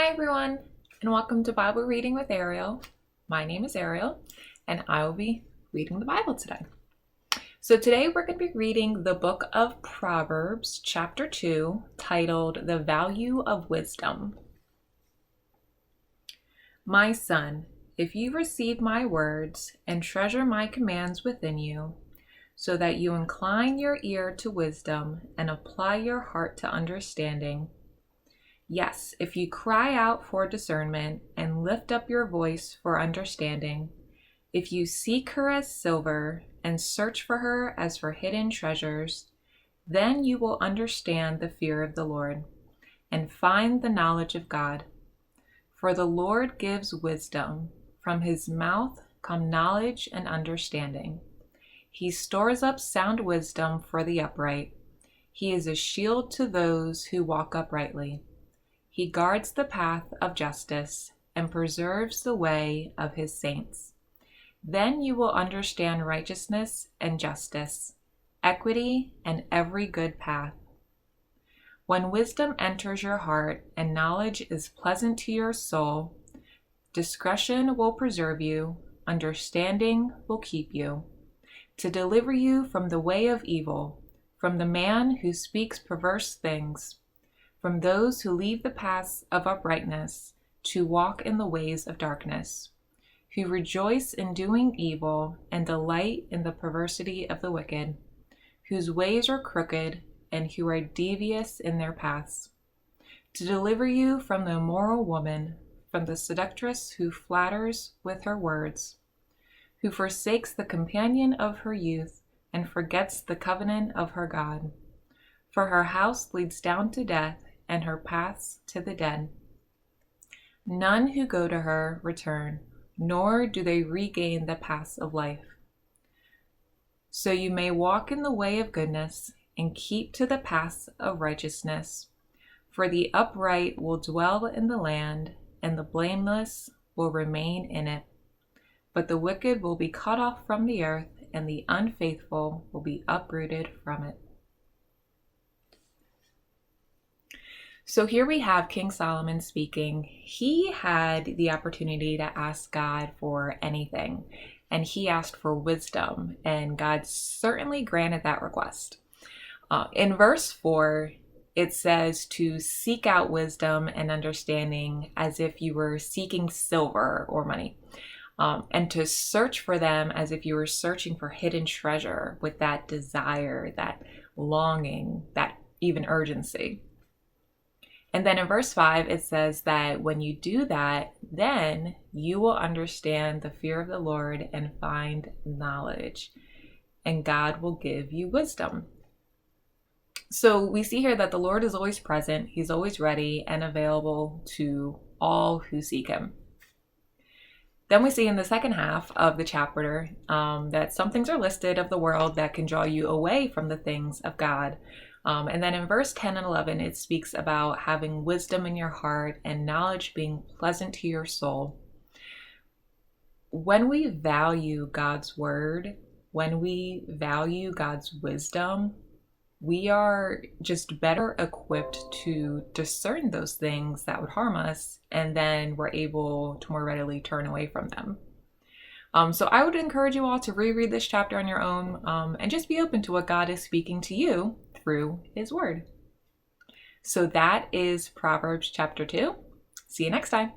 Hi everyone, and welcome to Bible Reading with Ariel. My name is Ariel, and I will be reading the Bible today. So today we're going to be reading the book of Proverbs Chapter 2, titled The Value of Wisdom. My son, if you receive my words and treasure my commands within you, so that you incline your ear to wisdom and apply your heart to understanding, yes, if you cry out for discernment and lift up your voice for understanding, if you seek her as silver and search for her as for hidden treasures, then you will understand the fear of the Lord and find the knowledge of God. For the Lord gives wisdom. From his mouth come knowledge and understanding. He stores up sound wisdom for the upright. He is a shield to those who walk uprightly. He guards the path of justice and preserves the way of his saints. Then you will understand righteousness and justice, equity and every good path. When wisdom enters your heart and knowledge is pleasant to your soul, discretion will preserve you, understanding will keep you, to deliver you from the way of evil, from the man who speaks perverse things, from those who leave the paths of uprightness to walk in the ways of darkness, who rejoice in doing evil and delight in the perversity of the wicked, whose ways are crooked and who are devious in their paths, to deliver you from the immoral woman, from the seductress who flatters with her words, who forsakes the companion of her youth and forgets the covenant of her God. For her house leads down to death, and her paths to the dead. None who go to her return, nor do they regain the paths of life. So you may walk in the way of goodness and keep to the paths of righteousness. For the upright will dwell in the land, and the blameless will remain in it. But the wicked will be cut off from the earth, and the unfaithful will be uprooted from it. So here we have King Solomon speaking. He had the opportunity to ask God for anything, and he asked for wisdom, and God certainly granted that request. In verse 4, it says to seek out wisdom and understanding as if you were seeking silver or money, and to search for them as if you were searching for hidden treasure with that desire, that longing, that even urgency. And then in verse 5, it says that when you do that, then you will understand the fear of the Lord and find knowledge, and God will give you wisdom. So we see here that the Lord is always present. He's always ready and available to all who seek him. Then we see in the second half of the chapter that some things are listed of the world that can draw you away from the things of God. And then in verse 10 and 11, it speaks about having wisdom in your heart and knowledge being pleasant to your soul. When we value God's word, when we value God's wisdom, we are just better equipped to discern those things that would harm us, and then we're able to more readily turn away from them. So I would encourage you all to reread this chapter on your own and just be open to what God is speaking to you through his word. So that is Proverbs chapter 2. See you next time.